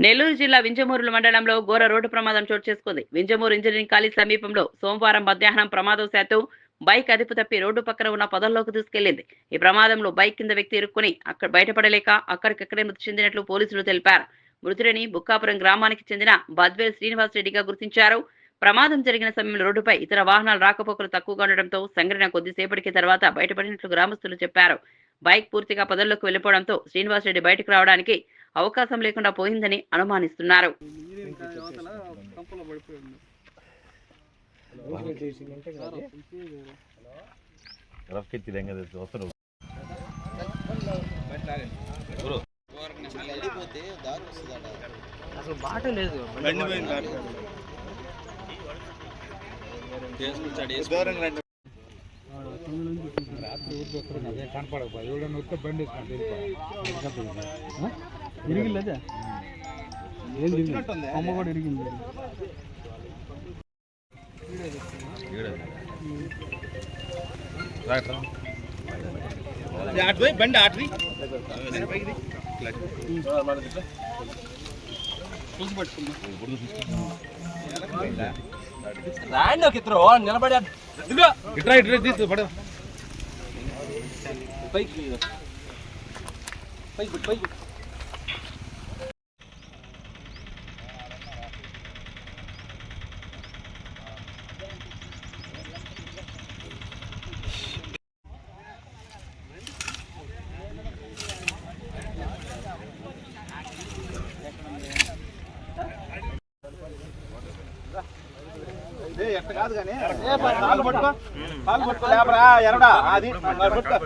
నెల్లూరు జిల్లా వింజమూరు మండలంలో ఘోర రోడ్డు ప్రమాదం చోటు చేసుకుంది. వింజమూరు ఇంజనీరింగ్ కాలేజ్ సమీపంలో సోమవారం మధ్యాహ్నం ప్రమాదవశాత్తు బైక్ అదుపు తప్పి రోడ్డు పక్కన ఉన్న పొదల్లోకి దూసుకెళ్లింది. ఈ ప్రమాదంలో బైక్ కింద వ్యక్తి ఇరుక్కుని అక్కడ బయటపడలేక అక్కడికక్కడే మృతి చెందినట్లు పోలీసులు తెలిపారు. మృతుడిని బుక్కాపురం గ్రామానికి చెందిన బద్వేల్ శ్రీనివాస్ రెడ్డిగా గుర్తించారు. ప్రమాదం జరిగిన సమయంలో రోడ్డుపై ఇతర వాహనాల రాకపోకలు తక్కువగా ఉండడంతో సంఘటన కొద్దిసేపటికి తర్వాత బయటపడినట్లు గ్రామస్తులు చెప్పారు. బైక్ పూర్తిగా పొదల్లోకి వెళ్లిపోవడంతో శ్రీనివాస్ రెడ్డి బయటకు రావడానికి అవకాశం లేకుండా పోయిందని అనుమానిస్తున్నారు. అసలు బాట లేదు. కనపడకపోతే బండి ఇరిగిలేదా? అమ్మ కూడా ఇరిగింది. బండి ఆటది రాండి ఒక ఇద్దరు నిలబడి ఇట్రా ఇట్రా తీసు పడ పైకి పైకి పైకి ఎట్ట కాదు కానీ కాలు పట్టుకో లేబరా ఎరడా అది పట్టుకో